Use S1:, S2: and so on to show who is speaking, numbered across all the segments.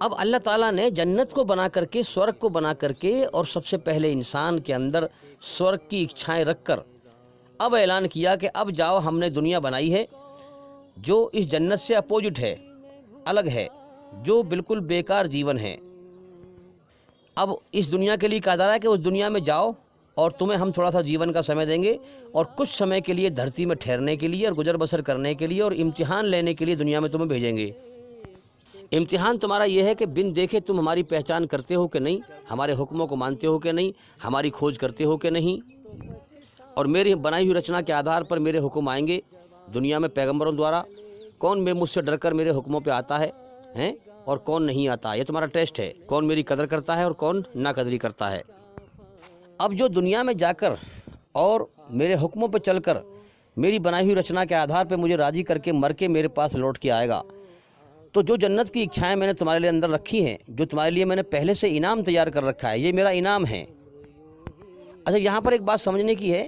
S1: اب اللہ تعالیٰ نے جنت کو بنا کر کے، سورگ کو بنا کر کے، اور سب سے پہلے انسان کے اندر سورگ کی اچھائیں رکھ کر اب اعلان کیا کہ اب جاؤ، ہم نے دنیا بنائی ہے جو اس جنت سے اپوزٹ ہے، الگ ہے، جو بالکل بیکار جیون ہے۔ اب اس دنیا کے لیے کہا جا رہا ہے کہ اس دنیا میں جاؤ اور تمہیں ہم تھوڑا سا جیون کا سمے دیں گے، اور کچھ سمے کے لیے دھرتی میں ٹھہرنے کے لیے اور گزر بسر کرنے کے لیے اور امتحان لینے کے لیے دنیا میں تمہیں بھیجیں گے۔ امتحان تمہارا یہ ہے کہ بن دیکھے تم ہماری پہچان کرتے ہو کہ نہیں، ہمارے حکموں کو مانتے ہو کہ نہیں، ہماری کھوج کرتے ہو کہ نہیں، اور میری بنائی ہوئی رچنا کے آدھار پر میرے حکم آئیں گے دنیا میں پیغمبروں دوارا۔ کون میں مجھ سے ڈر کر میرے حکموں پہ آتا ہے اور کون نہیں آتا، یہ تمہارا ٹیسٹ ہے، کون میری قدر کرتا ہے اور کون ناقدری کرتا ہے۔ اب جو دنیا میں جا کر اور میرے حکموں پہ چل کر میری بنائی ہوئی رچنا کے آدھار پہ مجھے راضی کر کے مر کے میرے پاس لوٹ کے آئے گا، تو جو جنت کی اچھائیں میں نے تمہارے لیے اندر رکھی ہیں، جو تمہارے لیے میں نے پہلے سے انعام تیار کر رکھا ہے، یہ میرا انعام ہے۔ اچھا، یہاں پر ایک بات سمجھنے کی ہے،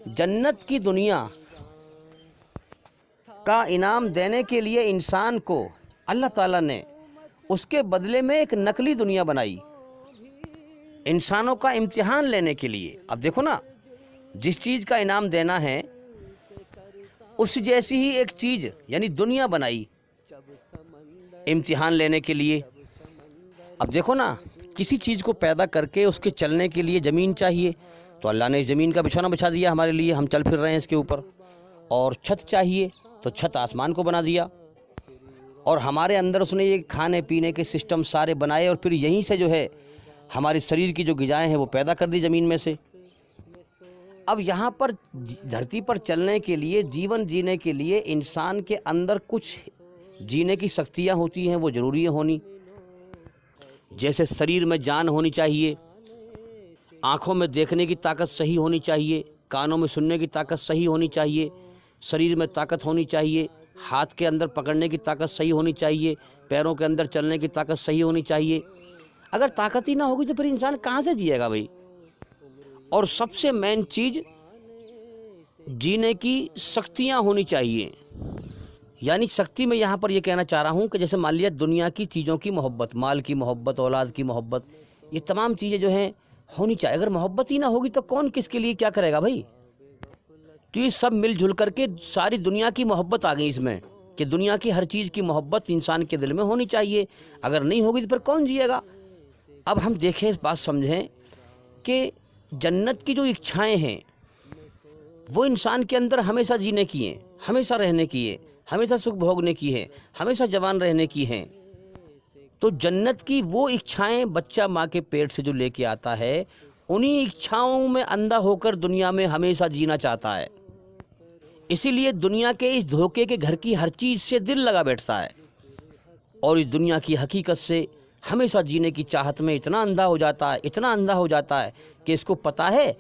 S1: جنت کی دنیا کا انعام دینے کے لیے انسان کو اللہ تعالیٰ نے اس کے بدلے میں ایک نقلی دنیا بنائی انسانوں کا امتحان لینے کے لیے۔ اب دیکھو نا، جس چیز کا انعام دینا ہے اس جیسی ہی ایک چیز یعنی دنیا بنائی امتحان لینے کے لیے۔ اب دیکھو نا، کسی چیز کو پیدا کر کے اس کے چلنے کے لیے زمین چاہیے، تو اللہ نے زمین کا بچھونا بچھا دیا ہمارے لیے، ہم چل پھر رہے ہیں اس کے اوپر۔ اور چھت چاہیے تو چھت آسمان کو بنا دیا، اور ہمارے اندر اس نے یہ کھانے پینے کے سسٹم سارے بنائے، اور پھر یہیں سے جو ہے ہماری شریر کی جو غذائیں ہیں وہ پیدا کر دی زمین میں سے۔ اب یہاں پر دھرتی پر چلنے کے لیے، جیون جینے کے لیے انسان کے اندر کچھ جینے کی شکتیاں ہوتی ہیں، وہ ضروری ہونی، جیسے شریر میں جان ہونی چاہیے، آنکھوں میں دیکھنے کی طاقت صحیح ہونی چاہیے، کانوں میں سننے کی طاقت صحیح ہونی چاہیے، شریر میں طاقت ہونی چاہیے، ہاتھ کے اندر پکڑنے کی طاقت صحیح ہونی چاہیے، پیروں کے اندر چلنے کی طاقت صحیح ہونی چاہیے۔ اگر طاقت ہی نہ ہوگی تو پھر انسان کہاں سے جیے گا بھائی؟ اور سب سے مین چیز جینے کی شکتیاں ہونی چاہیے۔ یعنی شکتی میں یہاں پر یہ کہنا چاہ رہا ہوں کہ جیسے مان لیا دنیا کی چیزوں کی محبت، مال کی محبت، اولاد کی محبت، یہ تمام چیزیں جو ہیں ہونی چاہیے۔ اگر محبت ہی نہ ہوگی تو کون کس کے لیے کیا کرے گا بھائی؟ تو یہ سب مل جل کر کے ساری دنیا کی محبت آ گئی اس میں، کہ دنیا کی ہر چیز کی محبت انسان کے دل میں ہونی چاہیے۔ اگر نہیں ہوگی تو پھر کون جیے گا؟ اب ہم دیکھیں، بات سمجھیں کہ جنت کی جو اچھائیں ہیں وہ انسان کے اندر ہمیشہ جینے کی ہیں، ہمیشہ رہنے کی ہے، ہمیشہ سکھ بھوگنے کی ہے، ہمیشہ جوان رہنے کی ہیں۔ تو جنت کی وہ اچھائیں بچہ ماں کے پیٹ سے جو لے کے آتا ہے، انہی اچھاؤں میں اندھا ہو کر دنیا میں ہمیشہ جینا چاہتا ہے۔ اسی لیے دنیا کے اس دھوکے کے گھر کی ہر چیز سے دل لگا بیٹھتا ہے، اور اس دنیا کی حقیقت سے ہمیشہ جینے کی چاہت میں اتنا اندھا ہو جاتا ہے، اتنا اندھا ہو جاتا ہے کہ اس کو پتہ ہے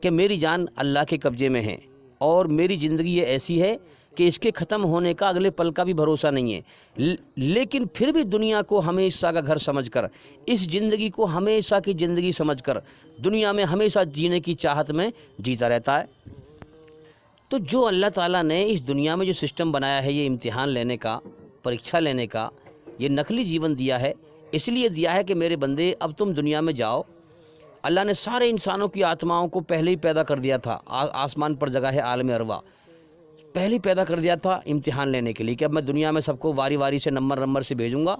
S1: کہ میری جان اللہ کے قبضے میں ہے، اور میری زندگی یہ ایسی ہے کہ اس کے ختم ہونے کا اگلے پل کا بھی بھروسہ نہیں ہے، لیکن پھر بھی دنیا کو ہمیشہ کا گھر سمجھ کر، اس زندگی کو ہمیشہ کی زندگی سمجھ کر دنیا میں ہمیشہ جینے کی چاہت میں جیتا رہتا ہے۔ تو جو اللہ تعالیٰ نے اس دنیا میں جو سسٹم بنایا ہے، یہ امتحان لینے کا، پریکشا لینے کا، یہ نقلی جیون دیا ہے، اس لیے دیا ہے کہ میرے بندے اب تم دنیا میں جاؤ۔ اللہ نے سارے انسانوں کی آتماؤں کو پہلے ہی پیدا کر دیا تھا، آسمان پر جگہ ہے عالم ارواح، پہلے ہی پیدا کر دیا تھا امتحان لینے کے لیے، کہ اب میں دنیا میں سب کو واری واری سے نمبر سے بھیجوں گا،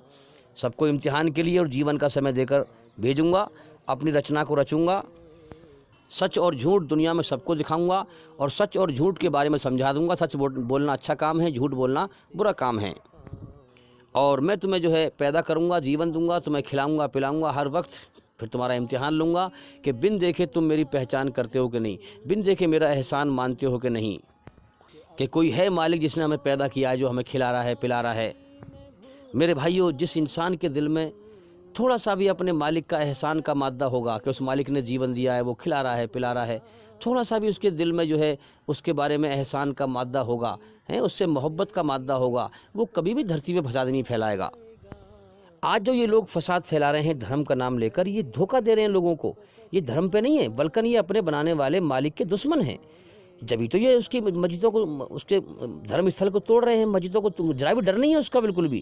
S1: سب کو امتحان کے لیے اور جیون کا سمے دے کر بھیجوں گا، اپنی رچنا کو رچوں گا، سچ اور جھوٹ دنیا میں سب کو دکھاؤں گا، اور سچ اور جھوٹ کے بارے میں سمجھا دوں گا، سچ بولنا اچھا کام ہے، جھوٹ بولنا برا کام ہے، اور میں تمہیں جو ہے پیدا کروں گا، جیون دوں گا، تمہیں کھلاؤں گا پلاؤں گا ہر وقت، پھر تمہارا امتحان لوں گا کہ بن دیکھے تم میری پہچان کرتے ہو کہ نہیں، بن دیکھے میرا احسان مانتے ہو کہ نہیں، کہ کوئی ہے مالک جس نے ہمیں پیدا کیا ہے، جو ہمیں کھلا رہا ہے پلا رہا ہے۔ میرے بھائیو، جس انسان کے دل میں تھوڑا سا بھی اپنے مالک کا احسان کا مادہ ہوگا، کہ اس مالک نے جیون دیا ہے، وہ کھلا رہا ہے پلا رہا ہے، تھوڑا سا بھی اس کے دل میں جو ہے اس کے بارے میں احسان کا مادہ ہوگا، اس سے محبت کا مادہ ہوگا، وہ کبھی بھی دھرتی پہ فساد نہیں پھیلائے گا۔ آج جو یہ لوگ فساد پھیلا رہے ہیں دھرم کا نام لے کر، یہ دھوکہ دے رہے ہیں لوگوں کو، یہ دھرم پہ نہیں ہے بلکہ یہ اپنے بنانے والے مالک کے دشمن ہیں، جبھی تو یہ اس کی مسجدوں کو، اس کے دھرم استھل کو توڑ رہے ہیں، مسجدوں کو ذرا بھی ڈر نہیں ہے اس کا بالکل بھی۔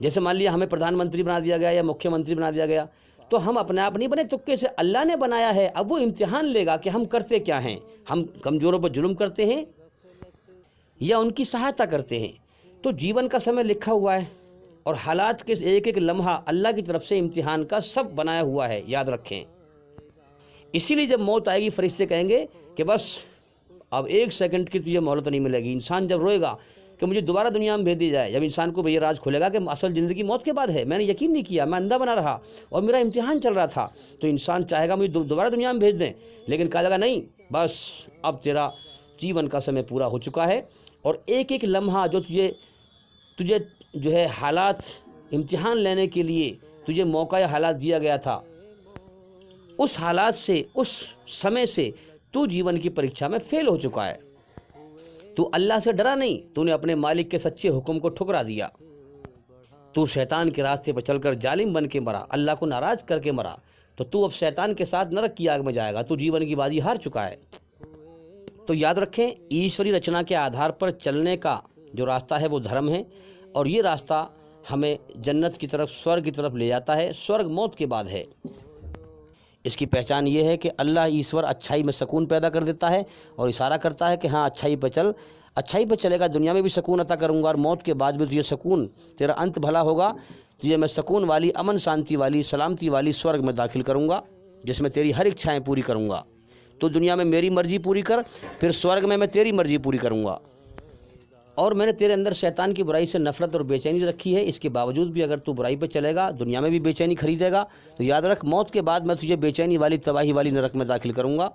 S1: جیسے مان لیا ہمیں پردھان منتری بنا دیا گیا یا مکھیہ منتری بنا دیا گیا، تو ہم اپنے آپ نہیں بنے، تکے سے اللہ نے بنایا ہے۔ اب وہ امتحان لے گا کہ ہم کرتے کیا ہیں، ہم کمزوروں پر ظلم کرتے ہیں یا ان کی سہایتا کرتے ہیں۔ تو جیون کا سمے لکھا ہوا ہے، اور حالات کے ایک ایک لمحہ اللہ کی طرف سے امتحان کا سب بنایا ہوا ہے، یاد رکھیں۔ اسی لیے جب موت آئے گی فرشتے کہیں گے کہ بس اب 1 سیکنڈ کی تجھے مہلت نہیں ملے گی۔ انسان جب روئے گا کہ مجھے دوبارہ دنیا میں بھیج دیا جائے، جب انسان کو یہ راز کھلے گا کہ اصل زندگی موت کے بعد ہے، میں نے یقین نہیں کیا، میں اندھا بنا رہا اور میرا امتحان چل رہا تھا، تو انسان چاہے گا مجھے دوبارہ دنیا میں بھیج دیں، لیکن کہا جائے گا نہیں، بس اب تیرا جیون کا سمے پورا ہو چکا ہے، اور ایک ایک لمحہ جو تجھے جو ہے حالات امتحان لینے کے لیے تجھے موقع یا حالات دیا گیا تھا، اس حالات سے، اس سمے سے تو جیون کی پریکشا میں فیل ہو چکا ہے۔ تو اللہ سے ڈرا نہیں، تو نے اپنے مالک کے سچے حکم کو ٹھکرا دیا، تو شیطان کے راستے پر چل کر ظالم بن کے مرا، اللہ کو ناراض کر کے مرا، تو اب شیطان کے ساتھ نرک کی آگ میں جائے گا، تو جیون کی بازی ہار چکا ہے۔ تو یاد رکھیں، ایشوری رچنا کے آدھار پر چلنے کا جو راستہ ہے وہ دھرم ہے، اور یہ راستہ ہمیں جنت کی طرف، سورگ کی طرف لے جاتا ہے۔ سورگ موت کے بعد ہے۔ اس کی پہچان یہ ہے کہ اللہ ایشور اچھائی میں سکون پیدا کر دیتا ہے اور اشارہ کرتا ہے کہ ہاں اچھائی پہ چل، اچھائی پہ چلے گا، دنیا میں بھی سکون عطا کروں گا، اور موت کے بعد بھی تجھے سکون، تیرا انت بھلا ہوگا، تجھے میں سکون والی، امن شانتی والی، سلامتی والی سورگ میں داخل کروں گا، جس میں تیری ہر اچھائیں پوری کروں گا۔ تو دنیا میں میری مرضی پوری کر، پھر سورگ میں تیری مرضی پوری کروں گا۔ اور میں نے تیرے اندر شیطان کی برائی سے نفرت اور بے چینی رکھی ہے، اس کے باوجود بھی اگر تو برائی پہ چلے گا، دنیا میں بھی بے چینی خریدے گا، تو یاد رکھ، موت کے بعد میں تجھے بے چینی والی، تباہی والی نرک میں داخل کروں گا۔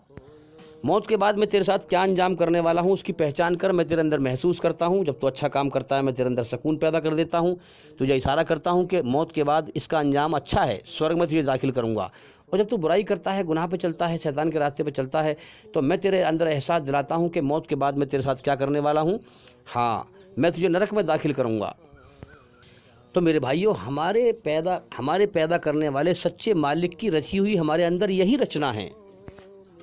S1: موت کے بعد میں تیرے ساتھ کیا انجام کرنے والا ہوں، اس کی پہچان کر، میں تیرے اندر محسوس کرتا ہوں۔ جب تو اچھا کام کرتا ہے، میں تیرے اندر سکون پیدا کر دیتا ہوں، تجھے اشارہ کرتا ہوں کہ موت کے بعد اس کا انجام اچھا ہے، سورگ میں تجھے داخل کروں گا۔ اور جب تو برائی کرتا ہے، گناہ پہ چلتا ہے، شیطان کے راستے پہ چلتا ہے، تو میں تیرے اندر احساس دلاتا ہوں کہ موت کے بعد میں تیرے ساتھ کیا کرنے والا ہوں، ہاں، میں تجھے نرک میں داخل کروں گا۔ تو میرے بھائیوں، ہمارے پیدا کرنے والے سچے مالک کی رچی ہوئی ہمارے اندر یہی رچنا ہے،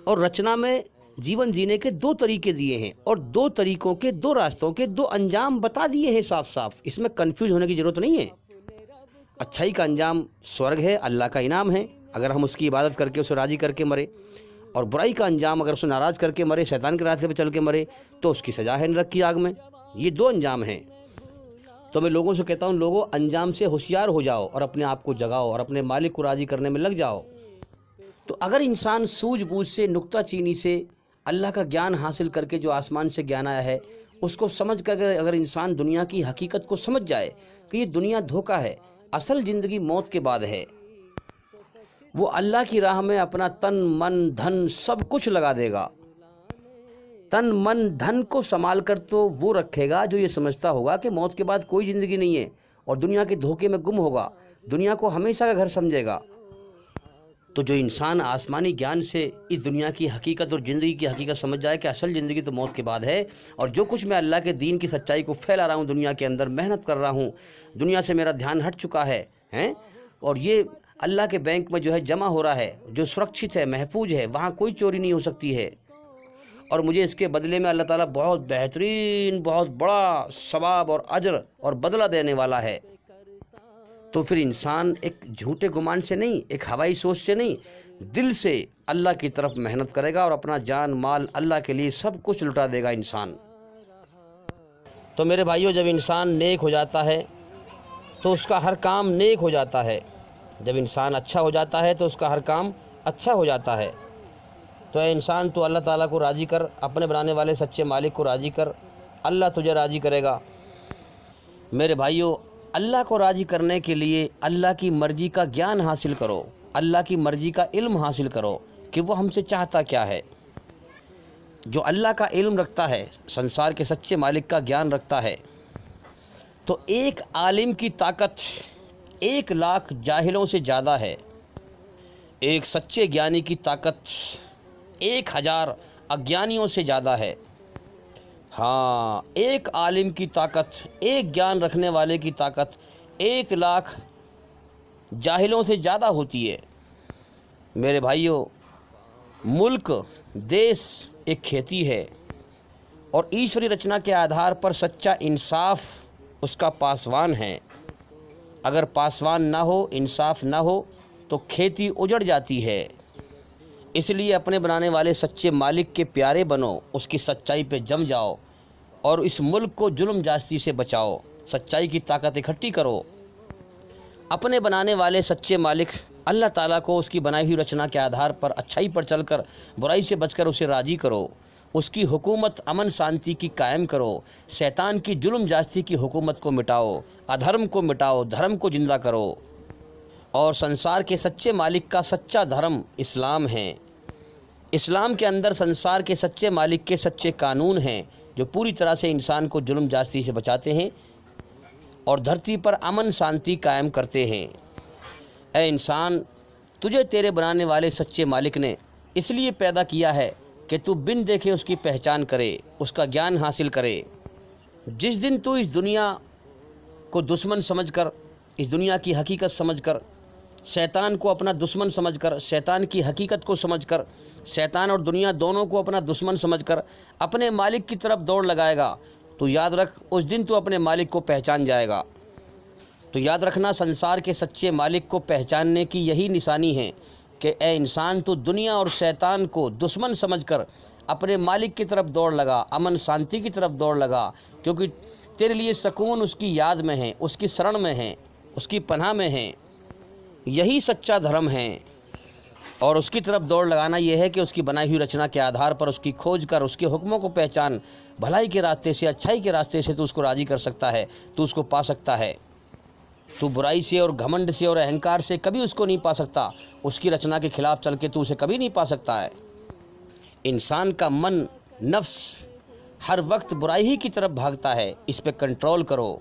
S1: اور رچنا میں جیون جینے کے 2 طریقے دیے ہیں، اور 2 طریقوں کے، 2 راستوں کے 2 انجام بتا دیے ہیں صاف صاف۔ اس میں کنفیوز ہونے کی ضرورت نہیں ہے۔ اچھائی کا انجام سورگ ہے، اللہ کا انعام ہے، اگر ہم اس کی عبادت کر کے، اسے راضی کر کے مرے، اور برائی کا انجام اگر اسے ناراض کر کے مرے، شیطان کے راستے پہ چل کے مرے، تو اس کی سزا ہے نرک کی آگ میں۔ یہ 2 انجام ہیں۔ تو میں لوگوں سے کہتا ہوں، لوگوں انجام سے ہوشیار ہو جاؤ، اور اپنے آپ کو جگاؤ، اور اپنے مالک کو راضی کرنے میں لگ جاؤ۔ تو اگر انسان سوجھ بوجھ سے، نکتہ چینی سے اللہ کا گیان حاصل کر کے، جو آسمان سے گیان آیا ہے، اس کو سمجھ کر اگر انسان دنیا کی حقیقت کو سمجھ جائے کہ یہ دنیا دھوکہ ہے، اصل زندگی موت کے بعد ہے، وہ اللہ کی راہ میں اپنا تن، من، دھن سب کچھ لگا دے گا۔ تن، من، دھن کو سنبھال کر تو وہ رکھے گا جو یہ سمجھتا ہوگا کہ موت کے بعد کوئی زندگی نہیں ہے، اور دنیا کے دھوکے میں گم ہوگا، دنیا کو ہمیشہ کا گھر سمجھے گا۔ تو جو انسان آسمانی گیان سے اس دنیا کی حقیقت اور زندگی کی حقیقت سمجھ جائے کہ اصل زندگی تو موت کے بعد ہے، اور جو کچھ میں اللہ کے دین کی سچائی کو پھیلا رہا ہوں، دنیا کے اندر محنت کر رہا ہوں، دنیا سے میرا دھیان ہٹ چکا ہے، اور یہ اللہ کے بینک میں جو ہے جمع ہو رہا ہے، جو سرکشت ہے، محفوظ ہے، وہاں کوئی چوری نہیں ہو سکتی ہے، اور مجھے اس کے بدلے میں اللہ تعالیٰ بہت بہترین، بہت بڑا ثواب اور اجر اور بدلہ دینے والا ہے۔ تو پھر انسان ایک جھوٹے گمان سے نہیں، ایک ہوائی سوچ سے نہیں، دل سے اللہ کی طرف محنت کرے گا، اور اپنا جان، مال اللہ کے لیے سب کچھ لٹا دے گا انسان۔ تو میرے بھائیوں، جب انسان نیک ہو جاتا ہے تو اس کا ہر کام نیک ہو جاتا ہے، جب انسان اچھا ہو جاتا ہے تو اس کا ہر کام اچھا ہو جاتا ہے۔ تو اے انسان، تو اللہ تعالیٰ کو راضی کر، اپنے بنانے والے سچے مالک کو راضی کر، اللہ تجھے راضی کرے گا۔ میرے بھائیوں، اللہ کو راضی کرنے کے لیے اللہ کی مرضی کا گیان حاصل کرو، اللہ کی مرضی کا علم حاصل کرو کہ وہ ہم سے چاہتا کیا ہے۔ جو اللہ کا علم رکھتا ہے، سنسار کے سچے مالک کا گیان رکھتا ہے، تو ایک عالم کی طاقت 1,00,000 جاہلوں سے زیادہ ہے، ایک سچے گیانی کی طاقت 1,000 اگیانیوں سے زیادہ ہے۔ ہاں، ایک عالم کی طاقت، ایک گیان رکھنے والے کی طاقت 1,00,000 جاہلوں سے زیادہ ہوتی ہے۔ میرے بھائیوں، ملک، دیش ایک کھیتی ہے، اور ایشوری رچنا کے آدھار پر سچا انصاف اس کا پاسوان ہے۔ اگر پاسوان نہ ہو، انصاف نہ ہو تو کھیتی اجڑ جاتی ہے۔ اس لیے اپنے بنانے والے سچے مالک کے پیارے بنو، اس کی سچائی پہ جم جاؤ اور اس ملک کو ظلم جاستی سے بچاؤ۔ سچائی کی طاقت اکٹھی کرو۔ اپنے بنانے والے سچے مالک اللہ تعالیٰ کو اس کی بنائی ہوئی رچنا کے آدھار پر اچھائی پر چل کر برائی سے بچ کر اسے راضی کرو۔ اس کی حکومت امن شانتی کی قائم کرو۔ شیطان کی ظلم جاستی کی حکومت کو مٹاؤ، ادھرم کو مٹاؤ، دھرم کو زندہ کرو۔ اور سنسار کے سچے مالک کا سچا دھرم اسلام ہے۔ اسلام کے اندر سنسار کے سچے مالک کے سچے قانون ہیں جو پوری طرح سے انسان کو ظلم جاستی سے بچاتے ہیں اور دھرتی پر امن شانتی قائم کرتے ہیں۔ اے انسان، تجھے تیرے بنانے والے سچے مالک نے اس لیے پیدا کیا ہے کہ تو بن دیکھے اس کی پہچان کرے، اس کا گیان حاصل کرے۔ جس دن تو اس دنیا کو دشمن سمجھ کر، اس دنیا کی حقیقت سمجھ کر، شیطان کو اپنا دشمن سمجھ کر، شیطان کی حقیقت کو سمجھ کر، شیطان اور دنیا دونوں کو اپنا دشمن سمجھ کر اپنے مالک کی طرف دوڑ لگائے گا تو یاد رکھ اس دن تو اپنے مالک کو پہچان جائے گا۔ تو یاد رکھنا، سنسار کے سچے مالک کو پہچاننے کی یہی نشانی ہے کہ اے انسان، تو دنیا اور شیطان کو دشمن سمجھ کر اپنے مالک کی طرف دوڑ لگا، امن شانتی کی طرف دوڑ لگا، کیونکہ تیرے لیے سکون اس کی یاد میں ہے، اس کی شرن میں ہے، اس کی پناہ میں ہے۔ یہی سچا دھرم ہے۔ اور اس کی طرف دوڑ لگانا یہ ہے کہ اس کی بنائی ہوئی رچنا کے آدھار پر اس کی کھوج کر اس کے حکموں کو پہچان، بھلائی کے راستے سے، اچھائی کے راستے سے تو اس کو راضی کر سکتا ہے، تو اس کو پا سکتا ہے۔ تو برائی سے اور گھمنڈ سے اور اہنکار سے کبھی اس کو نہیں پا سکتا۔ اس کی رچنا کے خلاف چل کے تو اسے کبھی نہیں پا سکتا ہے۔ انسان کا من، نفس ہر وقت برائی ہی کی طرف بھاگتا ہے، اس پہ کنٹرول کرو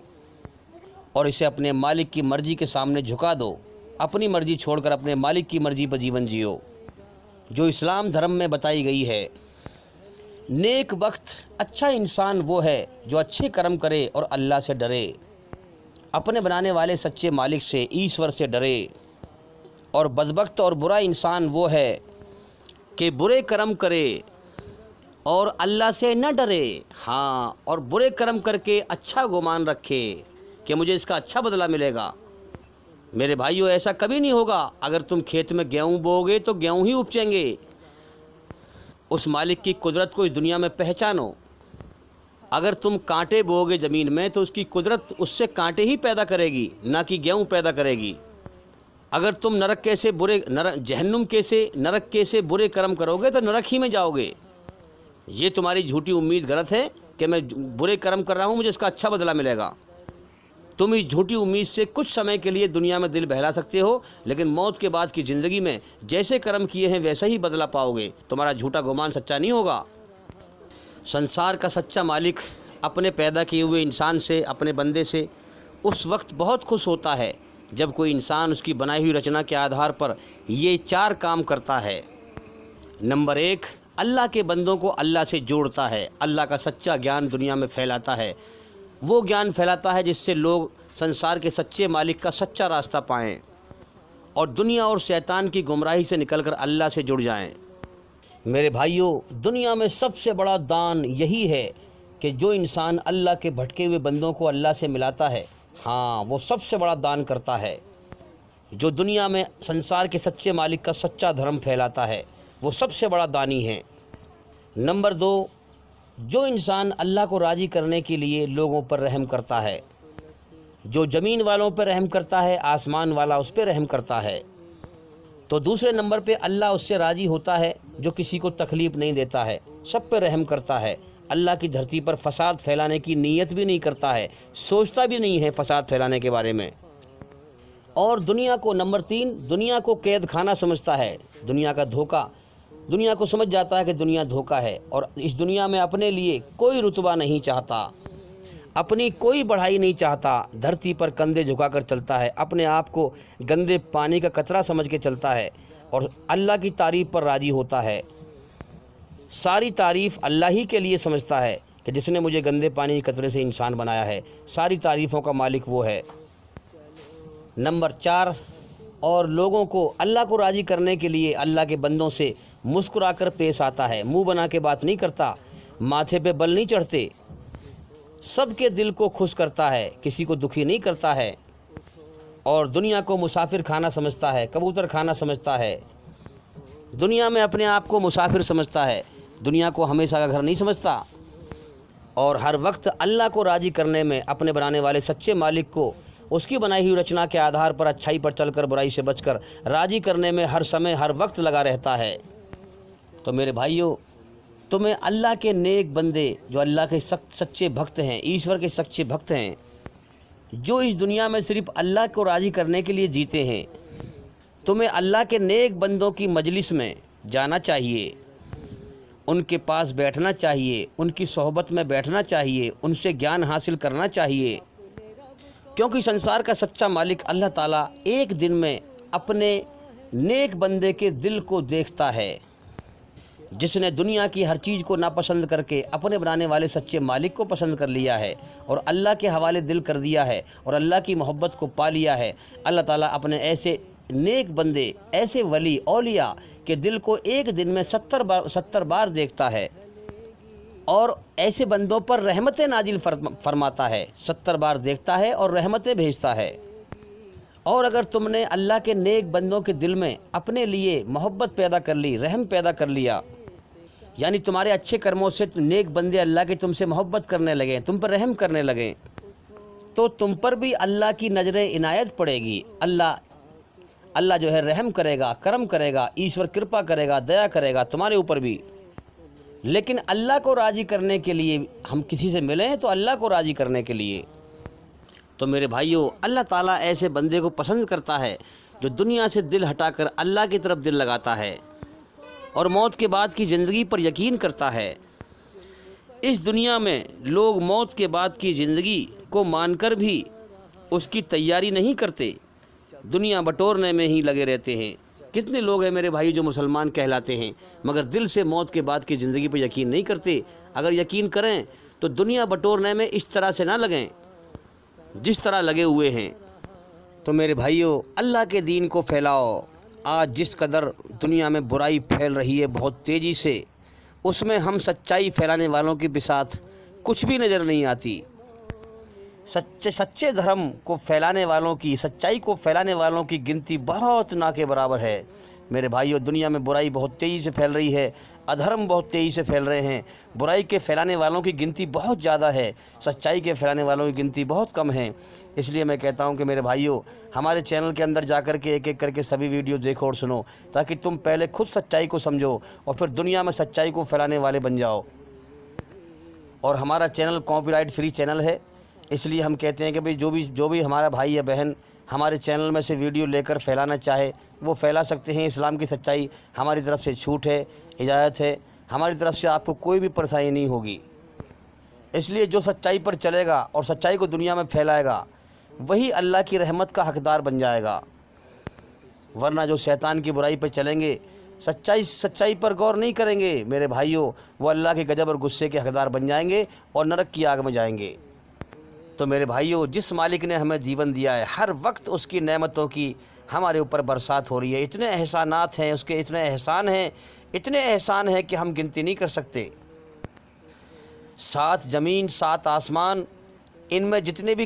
S1: اور اسے اپنے مالک کی مرضی کے سامنے جھکا دو۔ اپنی مرضی چھوڑ کر اپنے مالک کی مرضی پر جیون جیو جو اسلام دھرم میں بتائی گئی ہے۔ نیک وقت اچھا انسان وہ ہے جو اچھے کرم کرے اور اللہ سے ڈرے، اپنے بنانے والے سچے مالک سے، ایشور سے ڈرے۔ اور بدبخت اور برا انسان وہ ہے کہ برے کرم کرے اور اللہ سے نہ ڈرے، ہاں، اور برے کرم کر کے اچھا گمان رکھے کہ مجھے اس کا اچھا بدلہ ملے گا۔ میرے بھائیو، ایسا کبھی نہیں ہوگا۔ اگر تم کھیت میں گیہوں بو گے تو گیہوں ہی اپجیں گے۔ اس مالک کی قدرت کو اس دنیا میں پہچانو۔ اگر تم کانٹے بو گے زمین میں تو اس کی قدرت اس سے کانٹے ہی پیدا کرے گی، نہ کہ گیہوں پیدا کرے گی۔ اگر تم جہنم نرک کے سے برے کرم کرو گے تو نرک ہی میں جاؤ گے۔ یہ تمہاری جھوٹی امید غلط ہے کہ میں برے کرم کر رہا ہوں، مجھے اس کا اچھا بدلہ ملے گا۔ تم اس جھوٹی امید سے کچھ سمے کے لیے دنیا میں دل بہلا سکتے ہو، لیکن موت کے بعد کی زندگی میں جیسے کرم کیے ہیں ویسا ہی بدلہ پاؤ گے۔ تمہارا جھوٹا گمان سچا نہیں ہوگا۔ سنسار کا سچا مالک اپنے پیدا کیے ہوئے انسان سے، اپنے بندے سے اس وقت بہت خوش ہوتا ہے جب کوئی انسان اس کی بنائی ہوئی رچنا کے آدھار پر یہ 4 کام کرتا ہے۔ نمبر 1، اللہ کے بندوں کو اللہ سے جوڑتا ہے، اللہ کا سچا گیان دنیا میں پھیلاتا ہے۔ وہ گیان پھیلاتا ہے جس سے لوگ سنسار کے سچے مالک کا سچا راستہ پائیں اور دنیا اور شیطان کی گمراہی سے نکل کر اللہ سے جڑ جائیں۔ میرے بھائیوں، دنیا میں سب سے بڑا دان یہی ہے کہ جو انسان اللہ کے بھٹکے ہوئے بندوں کو اللہ سے ملاتا ہے، ہاں، وہ سب سے بڑا دان کرتا ہے۔ جو دنیا میں سنسار کے سچے مالک کا سچا دھرم پھیلاتا ہے، وہ سب سے بڑا دانی ہے۔ نمبر 2، جو انسان اللہ کو راضی کرنے کے لیے لوگوں پر رحم کرتا ہے، جو زمین والوں پر رحم کرتا ہے، آسمان والا اس پہ رحم کرتا ہے۔ تو دوسرے نمبر پہ اللہ اس سے راضی ہوتا ہے جو کسی کو تکلیف نہیں دیتا ہے، سب پہ رحم کرتا ہے، اللہ کی دھرتی پر فساد پھیلانے کی نیت بھی نہیں کرتا ہے، سوچتا بھی نہیں ہے فساد پھیلانے کے بارے میں۔ اور دنیا کو نمبر 3، دنیا کو قید خانہ سمجھتا ہے، دنیا کا دھوکہ، دنیا کو سمجھ جاتا ہے کہ دنیا دھوکہ ہے اور اس دنیا میں اپنے لیے کوئی رتبہ نہیں چاہتا، اپنی کوئی بڑھائی نہیں چاہتا، دھرتی پر کندھے جھکا کر چلتا ہے، اپنے آپ کو گندے پانی کا قطرہ سمجھ کے چلتا ہے اور اللہ کی تعریف پر راضی ہوتا ہے۔ ساری تعریف اللہ ہی کے لیے سمجھتا ہے کہ جس نے مجھے گندے پانی کے قطرے سے انسان بنایا ہے، ساری تعریفوں کا مالک وہ ہے۔ نمبر 4، اور لوگوں کو اللہ کو راضی کرنے کے لیے اللہ کے بندوں سے مسکرا کر پیش آتا ہے، منہ بنا کے بات نہیں کرتا، ماتھے پہ بل نہیں چڑھتے، سب کے دل کو خوش کرتا ہے، کسی کو دکھی نہیں کرتا ہے۔ اور دنیا کو مسافر خانہ سمجھتا ہے، کبوتر خانہ سمجھتا ہے، دنیا میں اپنے آپ کو مسافر سمجھتا ہے، دنیا کو ہمیشہ کا گھر نہیں سمجھتا، اور ہر وقت اللہ کو راضی کرنے میں اپنے بنانے والے سچے مالک کو اس کی بنائی ہوئی رچنا کے آدھار پر اچھائی پر چل کر برائی سے بچ کر راضی کرنے میں ہر سمے ہر وقت لگا رہتا ہے۔ تو میرے بھائیوں، تمہیں اللہ کے نیک بندے جو اللہ کے سچے بھکت ہیں، ایشور کے سچے بھکت ہیں، جو اس دنیا میں صرف اللہ کو راضی کرنے کے لیے جیتے ہیں، تمہیں اللہ کے نیک بندوں کی مجلس میں جانا چاہیے، ان کے پاس بیٹھنا چاہیے، ان کی صحبت میں بیٹھنا چاہیے، ان سے گیان حاصل کرنا چاہیے، کیونکہ سنسار کا سچا مالک اللہ تعالیٰ ایک دن میں اپنے نیک بندے کے دل کو دیکھتا ہے، جس نے دنیا کی ہر چیز کو ناپسند کر کے اپنے بنانے والے سچے مالک کو پسند کر لیا ہے اور اللہ کے حوالے دل کر دیا ہے اور اللہ کی محبت کو پا لیا ہے۔ اللہ تعالیٰ اپنے ایسے نیک بندے، ایسے ولی اولیاء کے دل کو ایک دن میں 70 بار دیکھتا ہے اور ایسے بندوں پر رحمتیں نازل فرماتا ہے، 70 بار دیکھتا ہے اور رحمتیں بھیجتا ہے۔ اور اگر تم نے اللہ کے نیک بندوں کے دل میں اپنے لیے محبت پیدا کر لی، رحم پیدا کر لیا، یعنی تمہارے اچھے کرموں سے نیک بندے اللہ کے تم سے محبت کرنے لگے، تم پر رحم کرنے لگے، تو تم پر بھی اللہ کی نظر عنایت پڑے گی۔ اللہ جو ہے رحم کرے گا، کرم کرے گا، ایشور کرپا کرے گا، دیا کرے گا تمہارے اوپر بھی۔ لیکن اللہ کو راضی کرنے کے لیے ہم کسی سے ملیں تو اللہ کو راضی کرنے کے لیے۔ تو میرے بھائیوں، اللہ تعالیٰ ایسے بندے کو پسند کرتا ہے جو دنیا سے دل ہٹا کر اللہ کی طرف دل لگاتا ہے اور موت کے بعد کی زندگی پر یقین کرتا ہے۔ اس دنیا میں لوگ موت کے بعد کی زندگی کو مان کر بھی اس کی تیاری نہیں کرتے، دنیا بٹورنے میں ہی لگے رہتے ہیں۔ کتنے لوگ ہیں میرے بھائی جو مسلمان کہلاتے ہیں مگر دل سے موت کے بعد کی زندگی پر یقین نہیں کرتے۔ اگر یقین کریں تو دنیا بٹورنے میں اس طرح سے نہ لگیں جس طرح لگے ہوئے ہیں۔ تو میرے بھائیوں، اللہ کے دین کو پھیلاؤ۔ آج جس قدر دنیا میں برائی پھیل رہی ہے بہت تیزی سے، اس میں ہم سچائی پھیلانے والوں کی بساط کچھ بھی نظر نہیں آتی۔ سچے دھرم کو پھیلانے والوں کی، سچائی کو پھیلانے والوں کی گنتی بہت نہ کے برابر ہے۔ میرے بھائیوں، دنیا میں برائی بہت تیزی سے پھیل رہی ہے، ادھرم بہت تیزی سے پھیل رہے ہیں، برائی کے پھیلانے والوں کی گنتی بہت زیادہ ہے، سچائی کے پھیلانے والوں کی گنتی بہت کم ہے۔ اس لیے میں کہتا ہوں کہ میرے بھائیوں، ہمارے چینل کے اندر جا کر کے ایک ایک کر کے سبھی ویڈیو دیکھو اور سنو، تاکہ تم پہلے خود سچائی کو سمجھو اور پھر دنیا میں سچائی کو پھیلانے والے بن جاؤ۔ اور ہمارا channel copy right free channel ہے، اس لیے ہم کہتے ہیں کہ بھئی جو بھی ہمارا بھائی یا بہن ہمارے چینل میں سے ویڈیو لے کر پھیلانا چاہے وہ پھیلا سکتے ہیں۔ اسلام کی سچائی ہماری طرف سے چھوٹ ہے، اجازت ہے، ہماری طرف سے آپ کو کوئی بھی پریشانی نہیں ہوگی۔ اس لیے جو سچائی پر چلے گا اور سچائی کو دنیا میں پھیلائے گا وہی اللہ کی رحمت کا حقدار بن جائے گا، ورنہ جو شیطان کی برائی پہ چلیں گے، سچائی پر غور نہیں کریں گے میرے بھائیوں، وہ اللہ کے غضب اور غصے کے حقدار بن جائیں گے اور نرک کی آگ میں جائیں گے۔ تو میرے بھائیوں، جس مالک نے ہمیں جیون دیا ہے، ہر وقت اس کی نعمتوں کی ہمارے اوپر برسات ہو رہی ہے۔ اتنے احسانات ہیں اس کے، اتنے احسان ہیں کہ ہم گنتی نہیں کر سکتے۔ 7 زمین 7 آسمان، ان میں جتنے بھی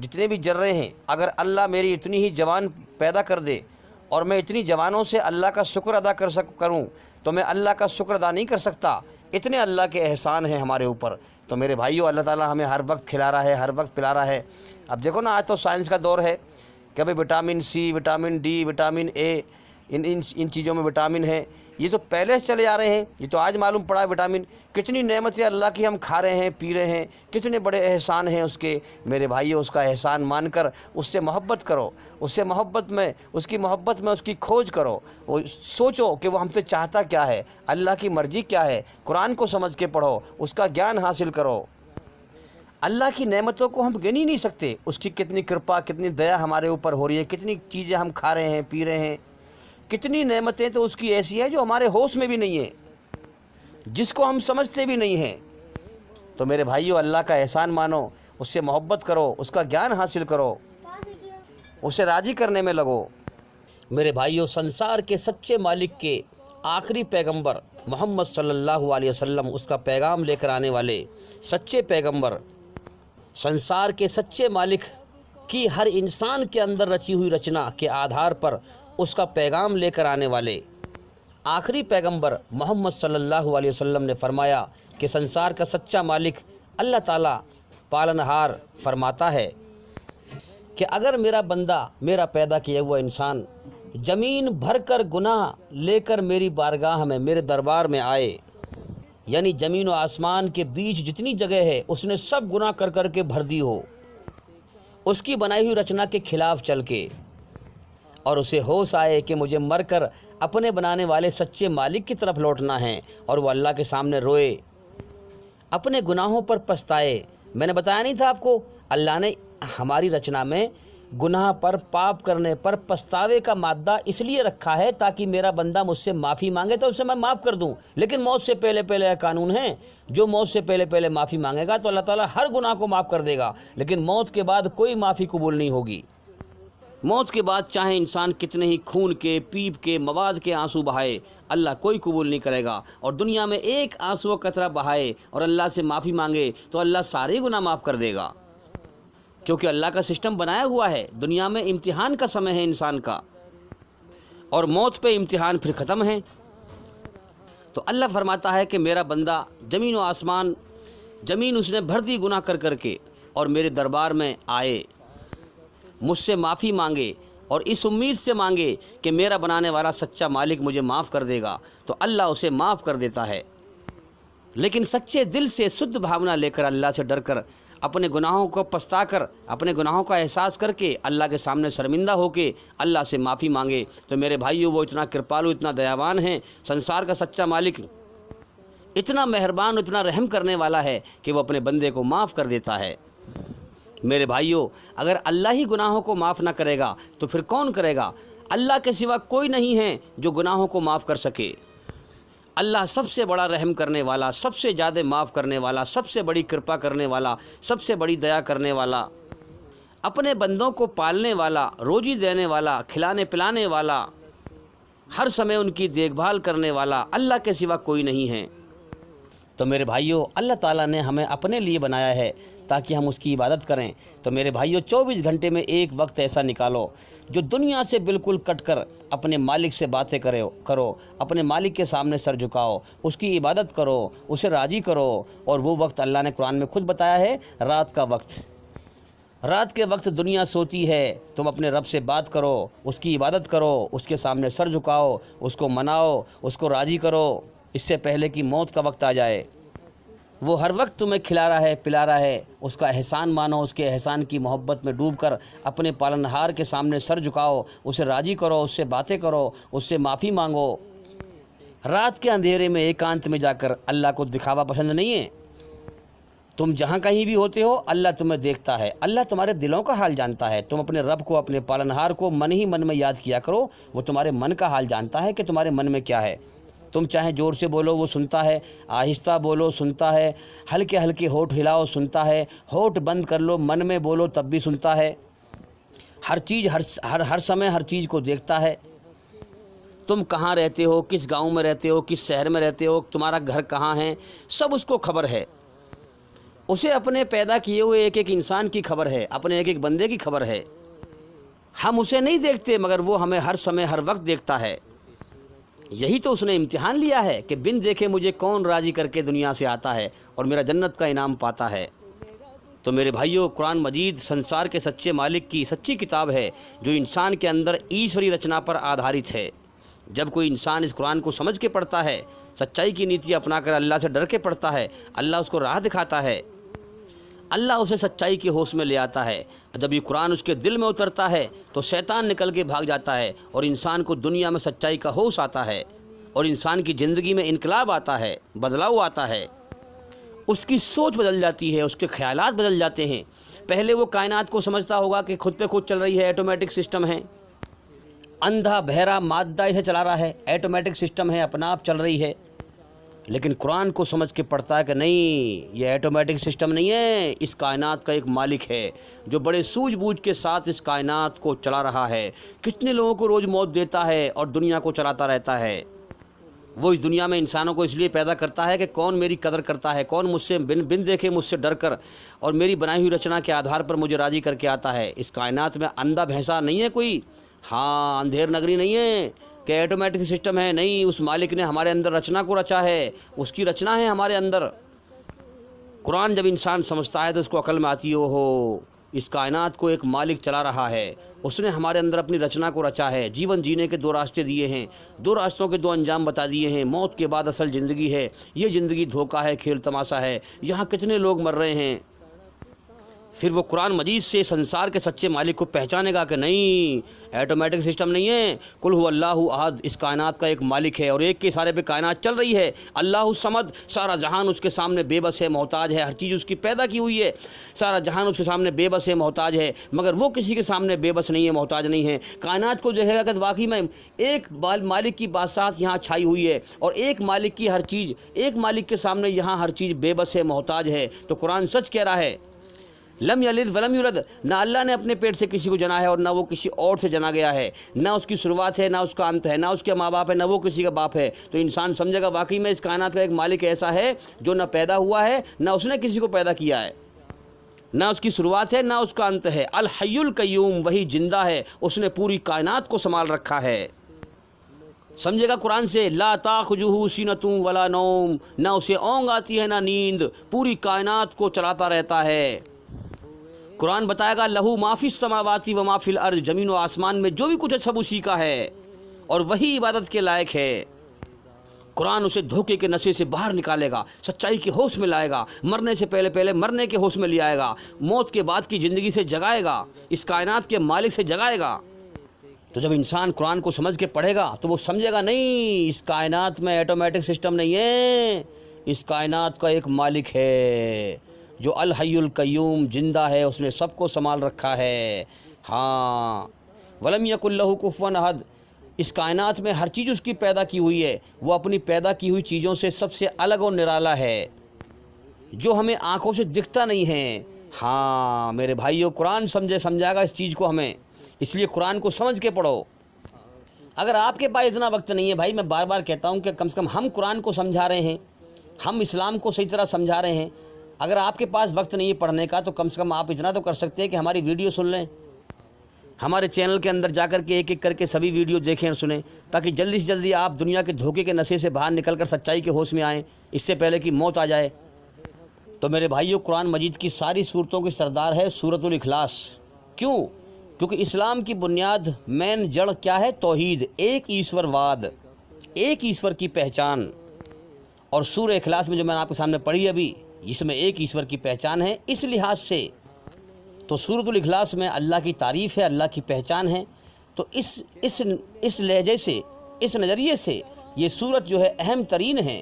S1: جتنے بھی ذرے ہیں، اگر اللہ میری اتنی ہی جوان پیدا کر دے اور میں اتنی جوانوں سے اللہ کا شکر ادا کروں تو میں اللہ کا شکر ادا نہیں کر سکتا۔ اتنے اللہ کے احسان ہیں ہمارے اوپر۔ تو میرے بھائیوں، اللہ تعالیٰ ہمیں ہر وقت کھلا رہا ہے، ہر وقت پلا رہا ہے۔ اب دیکھو نا، آج تو سائنس کا دور ہے کہ بھئی vitamin C, vitamin D, vitamin A, ان چیزوں میں وٹامن ہے، یہ تو پہلے سے چلے آ رہے ہیں، یہ تو آج معلوم پڑا ہے وٹامن۔ کتنی نعمتیں اللہ کی ہم کھا رہے ہیں، پی رہے ہیں، کتنے بڑے احسان ہیں اس کے۔ میرے بھائیوں، اس کا احسان مان کر اس سے محبت کرو، اس کی محبت میں اس کی کھوج کرو، وہ سوچو کہ وہ ہم سے چاہتا کیا ہے، اللہ کی مرضی کیا ہے، قرآن کو سمجھ کے پڑھو، اس کا گیان حاصل کرو۔ اللہ کی نعمتوں کو ہم گن ہی نہیں سکتے، اس کی کتنی کرپا، کتنی دیا ہمارے اوپر ہو رہی ہے، کتنی چیزیں ہم کھا رہے ہیں، پی رہے ہیں، کتنی نعمتیں تو اس کی ایسی ہیں جو ہمارے ہوش میں بھی نہیں ہیں، جس کو ہم سمجھتے بھی نہیں ہیں۔ تو میرے بھائیوں، اللہ کا احسان مانو، اس سے محبت کرو، اس کا گیان حاصل کرو، اسے راضی کرنے میں لگو۔ میرے بھائیوں، سنسار کے سچے مالک کے آخری پیغمبر محمد صلی اللہ علیہ وسلم، اس کا پیغام لے کر آنے والے سچے پیغمبر، سنسار کے سچے مالک کہ ہر انسان کے اندر رچی ہوئی رچنا کے آدھار پر اس کا پیغام لے کر آنے والے آخری پیغمبر محمد صلی اللہ علیہ وسلم نے فرمایا کہ سنسار کا سچا مالک اللہ تعالیٰ پالنہار فرماتا ہے کہ اگر میرا بندہ، میرا پیدا کیا ہوا انسان زمین بھر کر گناہ لے کر میری بارگاہ میں، میرے دربار میں آئے، یعنی زمین و آسمان کے بیچ جتنی جگہ ہے اس نے سب گناہ کر کر کے بھر دی ہو، اس کی بنائی ہوئی رچنا کے خلاف چل کے، اور اسے ہوش آئے کہ مجھے مر کر اپنے بنانے والے سچے مالک کی طرف لوٹنا ہے، اور وہ اللہ کے سامنے روئے، اپنے گناہوں پر پچھتائے۔ میں نے بتایا نہیں تھا آپ کو، اللہ نے ہماری رچنا میں گناہ پر، پاپ کرنے پر پچھتاوے کا مادہ اس لیے رکھا ہے تاکہ میرا بندہ مجھ سے معافی مانگے تو اسے میں معاف کر دوں، لیکن موت سے پہلے پہلے قانون ہے، جو موت سے پہلے پہلے معافی مانگے گا تو اللہ تعالیٰ ہر گناہ کو معاف کر دے گا، لیکن موت کے بعد کوئی معافی قبول نہیں ہوگی۔ موت کے بعد چاہے انسان کتنے ہی خون کے، پیپ کے، مواد کے آنسو بہائے، اللہ کوئی قبول نہیں کرے گا، اور دنیا میں ایک آنسو کا قطرہ بہائے اور اللہ سے معافی مانگے تو اللہ سارے گناہ معاف کر دے گا، کیونکہ اللہ کا سسٹم بنایا ہوا ہے۔ دنیا میں امتحان کا سمے ہے انسان کا، اور موت پہ امتحان پھر ختم ہے۔ تو اللہ فرماتا ہے کہ میرا بندہ زمین و آسمان، زمین اس نے بھر دی گناہ کر کر کے، اور میرے دربار میں آئے، مجھ سے معافی مانگے، اور اس امید سے مانگے کہ میرا بنانے والا سچا مالک مجھے معاف کر دے گا، تو اللہ اسے معاف کر دیتا ہے۔ لیکن سچے دل سے، شدھ بھاونا لے کر، اللہ سے ڈر کر، اپنے گناہوں کو پچھتا کر، اپنے گناہوں کا احساس کر کے اللہ کے سامنے شرمندہ ہو کے اللہ سے معافی مانگے، تو میرے بھائیو وہ اتنا کرپالو، اتنا دیاوان ہے، سنسار کا سچا مالک اتنا مہربان، اتنا رحم کرنے والا ہے کہ وہ اپنے بندے کو معاف کر دیتا ہے۔ میرے بھائیو، اگر اللہ ہی گناہوں کو معاف نہ کرے گا تو پھر کون کرے گا؟ اللہ کے سوا کوئی نہیں ہے جو گناہوں کو معاف کر سکے۔ اللہ سب سے بڑا رحم کرنے والا، سب سے زیادہ معاف کرنے والا، سب سے بڑی کرپا کرنے والا، سب سے بڑی دیا کرنے والا، اپنے بندوں کو پالنے والا، روزی دینے والا، کھلانے پلانے والا، ہر سمے ان کی دیکھ بھال کرنے والا، اللہ کے سوا کوئی نہیں ہے۔ تو میرے بھائیوں، اللہ تعالیٰ نے ہمیں اپنے لیے بنایا ہے تاکہ ہم اس کی عبادت کریں۔ تو میرے بھائیوں، 24 گھنٹے میں ایک وقت ایسا نکالو جو دنیا سے بالکل کٹ کر اپنے مالک سے باتیں کرو، اپنے مالک کے سامنے سر جھکاؤ، اس کی عبادت کرو، اسے راضی کرو۔ اور وہ وقت اللہ نے قرآن میں خود بتایا ہے، رات کا وقت۔ رات کے وقت دنیا سوتی ہے، تم اپنے رب سے بات کرو، اس کی عبادت کرو، اس کے سامنے سر جھکاؤ، اس کو مناؤ، اس کو راضی کرو، اس سے پہلے کہ موت کا وقت آ جائے۔ وہ ہر وقت تمہیں کھلا رہا ہے، پلا رہا ہے، اس کا احسان مانو، اس کے احسان کی محبت میں ڈوب کر اپنے پالنہار کے سامنے سر جھکاؤ، اسے راضی کرو، اس سے باتیں کرو، اس سے معافی مانگو۔ رات کے اندھیرے میں ایکانت میں جا کر، اللہ کو دکھاوا پسند نہیں ہے۔ تم جہاں کہیں بھی ہوتے ہو، اللہ تمہیں دیکھتا ہے، اللہ تمہارے دلوں کا حال جانتا ہے۔ تم اپنے رب کو، اپنے پالنہار کو من ہی من میں یاد کیا کرو، وہ تمہارے من کا حال جانتا ہے کہ تمہارے من میں کیا ہے۔ تم چاہے زور سے بولو، وہ سنتا ہے، آہستہ بولو، سنتا ہے، ہلکے ہلکے ہونٹ ہلاؤ، سنتا ہے، ہونٹ بند کر لو، من میں بولو تب بھی سنتا ہے۔ ہر چیز، ہر سمے ہر چیز کو دیکھتا ہے۔ تم کہاں رہتے ہو، کس گاؤں میں رہتے ہو، کس شہر میں رہتے ہو، تمہارا گھر کہاں ہے، سب اس کو خبر ہے۔ اسے اپنے پیدا کیے ہوئے ایک ایک انسان کی خبر ہے، اپنے ایک ایک بندے کی خبر ہے۔ ہم اسے نہیں دیکھتے مگر وہ ہمیں ہر سمے ہر وقت دیکھتا ہے۔ یہی تو اس نے امتحان لیا ہے کہ بن دیکھے مجھے کون راضی کر کے دنیا سے آتا ہے اور میرا جنت کا انعام پاتا ہے۔ تو میرے بھائیوں، قرآن مجید سنسار کے سچے مالک کی سچی کتاب ہے جو انسان کے اندر ایشوری رچنا پر آدھارت ہے۔ جب کوئی انسان اس قرآن کو سمجھ کے پڑھتا ہے، سچائی کی نیتی اپنا کر اللہ سے ڈر کے پڑھتا ہے، اللہ اس کو راہ دکھاتا ہے، اللہ اسے سچائی کے ہوش میں لے آتا ہے۔ جب یہ قرآن اس کے دل میں اترتا ہے تو شیطان نکل کے بھاگ جاتا ہے اور انسان کو دنیا میں سچائی کا ہوش آتا ہے، اور انسان کی زندگی میں انقلاب آتا ہے، بدلاؤ آتا ہے، اس کی سوچ بدل جاتی ہے، اس کے خیالات بدل جاتے ہیں۔ پہلے وہ کائنات کو سمجھتا ہوگا کہ خود پہ خود چل رہی ہے، آٹومیٹک سسٹم ہے، اندھا بہرا مادہ اسے چلا رہا ہے، آٹومیٹک سسٹم ہے، اپنا آپ چل رہی ہے۔ لیکن قرآن کو سمجھ کے پڑھتا ہے کہ نہیں، یہ آٹومیٹک سسٹم نہیں ہے، اس کائنات کا ایک مالک ہے جو بڑے سوجھ بوجھ کے ساتھ اس کائنات کو چلا رہا ہے۔ کتنے لوگوں کو روز موت دیتا ہے اور دنیا کو چلاتا رہتا ہے۔ وہ اس دنیا میں انسانوں کو اس لیے پیدا کرتا ہے کہ کون میری قدر کرتا ہے، کون مجھ سے بن دیکھے مجھ سے ڈر کر اور میری بنائی ہوئی رچنا کے آدھار پر مجھے راضی کر کے آتا ہے۔ اس کائنات میں اندھا بھینسا نہیں ہے کوئی، ہاں اندھیر نگری نہیں ہے کہ آٹومیٹک سسٹم ہے، نہیں، اس مالک نے ہمارے اندر رچنا کو رچا ہے، اس کی رچنا ہے ہمارے اندر۔ قرآن جب انسان سمجھتا ہے تو اس کو عقل میں آتی ہو اس کائنات کو ایک مالک چلا رہا ہے، اس نے ہمارے اندر اپنی رچنا کو رچا ہے، جیون جینے کے دو راستے دیے ہیں، دو راستوں کے دو انجام بتا دیے ہیں، موت کے بعد اصل زندگی ہے، یہ زندگی دھوکہ ہے، کھیل تماشا ہے، یہاں کتنے لوگ مر رہے ہیں۔ پھر وہ قرآن مجید سے سنسار کے سچے مالک کو پہچانے گا کہ نہیں، آٹومیٹک سسٹم نہیں ہے، قل هو اللہ احد، اس کائنات کا ایک مالک ہے اور ایک کے اشارے پہ کائنات چل رہی ہے۔ اللہ الصمد، سارا جہان اس کے سامنے بے بس ہے، محتاج ہے، ہر چیز اس کی پیدا کی ہوئی ہے، سارا جہان اس کے سامنے بے بس ہے، محتاج ہے، مگر وہ کسی کے سامنے بے بس نہیں ہے، محتاج نہیں ہے۔ کائنات کو دیکھے گا کہ واقعی میں ایک مالک کی بادشاہت یہاں چھائی ہوئی ہے اور ایک مالک کی ہر چیز، ایک مالک کے سامنے یہاں ہر چیز بے بس ہے، محتاج ہے۔ تو قرآن سچ کہہ رہا ہے، لم یلد ولم یولد، نہ اللہ نے اپنے پیٹ سے کسی کو جنا ہے اور نہ وہ کسی اور سے جنا گیا ہے، نہ اس کی شروعات ہے نہ اس کا انت ہے، نہ اس کے ماں باپ ہے نہ وہ کسی کا باپ ہے۔ تو انسان سمجھے گا واقعی میں اس کائنات کا ایک مالک ایسا ہے جو نہ پیدا ہوا ہے نہ اس نے کسی کو پیدا کیا ہے، نہ اس کی شروعات ہے نہ اس کا انت ہے۔ الحی القیوم، وہی زندہ ہے، اس نے پوری کائنات کو سنبھال رکھا ہے۔ سمجھے گا قرآن سے، لا تاخذہ سینۃ ولا نوم، نہ اسے اونگ آتی ہے نہ نیند، پوری کائنات کو چلاتا رہتا ہے۔ قرآن بتائے گا، لہو ما فی السماوات و ما فی الارض، زمین و آسمان میں جو بھی کچھ ہے سب اسی کا ہے اور وہی عبادت کے لائق ہے۔ قرآن اسے دھوکے کے نشے سے باہر نکالے گا، سچائی کے ہوش میں لائے گا، مرنے سے پہلے مرنے کے ہوش میں لے آئے گا، موت کے بعد کی زندگی سے جگائے گا، اس کائنات کے مالک سے جگائے گا۔ تو جب انسان قرآن کو سمجھ کے پڑھے گا تو وہ سمجھے گا نہیں، اس کائنات میں آٹومیٹک سسٹم نہیں ہے، اس کائنات کا ایک مالک ہے جو الحی القیوم زندہ ہے، اس نے سب کو سنبھال رکھا ہے۔ ہاں، ولم یکن لہ کفوا احد، اس کائنات میں ہر چیز اس کی پیدا کی ہوئی ہے، وہ اپنی پیدا کی ہوئی چیزوں سے سب سے الگ اور نرالا ہے، جو ہمیں آنکھوں سے دکھتا نہیں ہے۔ ہاں میرے بھائیو، قرآن سمجھائے گا اس چیز کو ہمیں، اس لیے قرآن کو سمجھ کے پڑھو۔ اگر آپ کے پاس اتنا وقت نہیں ہے، بھائی میں بار بار کہتا ہوں کہ کم سے کم ہم قرآن کو سمجھا رہے ہیں، ہم اسلام کو صحیح طرح سمجھا رہے ہیں، اگر آپ کے پاس وقت نہیں ہے پڑھنے کا تو کم سے کم آپ اتنا تو کر سکتے ہیں کہ ہماری ویڈیو سن لیں، ہمارے چینل کے اندر جا کر کے ایک ایک کر کے سبھی ویڈیو دیکھیں اور سنیں، تاکہ جلدی سے جلدی آپ دنیا کے دھوکے کے نشے سے باہر نکل کر سچائی کے ہوش میں آئیں، اس سے پہلے کہ موت آ جائے۔ تو میرے بھائیو، قرآن مجید کی ساری صورتوں کی سردار ہے سورۃ الاخلاص۔ کیوں؟ کیونکہ اسلام کی بنیاد، مین جڑ کیا ہے؟ توحید، ایک ایشور واد، ایک ایشور کی پہچان۔ اور سورہ اخلاص میں جو میں نے آپ کے سامنے پڑھی ابھی، جس میں ایک ایشور کی پہچان ہے، اس لحاظ سے تو سورۃ الاخلاص میں اللہ کی تعریف ہے، اللہ کی پہچان ہے۔ تو اس لہجے سے، اس نظریے سے یہ سورت جو ہے اہم ترین ہے۔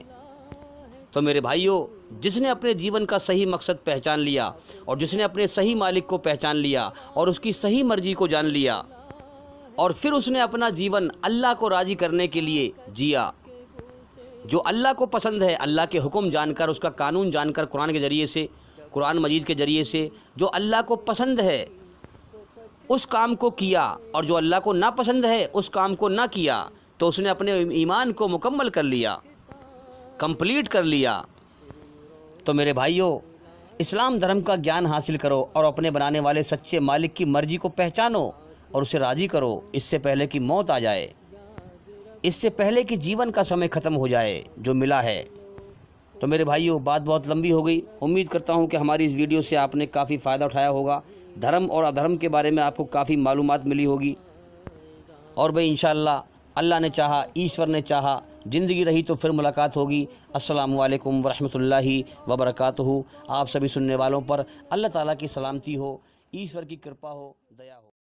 S1: تو میرے بھائیوں، جس نے اپنے جیون کا صحیح مقصد پہچان لیا اور جس نے اپنے صحیح مالک کو پہچان لیا اور اس کی صحیح مرضی کو جان لیا اور پھر اس نے اپنا جیون اللہ کو راضی کرنے کے لیے جیا، جو اللہ کو پسند ہے، اللہ کے حکم جان کر، اس کا قانون جان کر، قرآن کے ذریعے سے، قرآن مجید کے ذریعے سے جو اللہ کو پسند ہے اس کام کو کیا، اور جو اللہ کو ناپسند ہے اس کام کو نہ کیا، تو اس نے اپنے ایمان کو مکمل کر لیا، کمپلیٹ کر لیا۔ تو میرے بھائیوں، اسلام دھرم کا گیان حاصل کرو اور اپنے بنانے والے سچے مالک کی مرضی کو پہچانو اور اسے راضی کرو، اس سے پہلے کہ موت آ جائے، اس سے پہلے کہ جیون کا سمے ختم ہو جائے جو ملا ہے۔ تو میرے بھائیوں، بات بہت لمبی ہو گئی، امید کرتا ہوں کہ ہماری اس ویڈیو سے آپ نے کافی فائدہ اٹھایا ہوگا، دھرم اور ادھرم کے بارے میں آپ کو کافی معلومات ملی ہوگی، اور بھائی انشاءاللہ اللہ نے چاہا، ایشور نے چاہا، زندگی رہی تو پھر ملاقات ہوگی۔ السلام علیکم ورحمۃ اللہ وبرکاتہ۔ آپ سبھی سننے والوں پر اللہ تعالیٰ کی سلامتی ہو، ایشور کی کرپا ہو، دیا ہو۔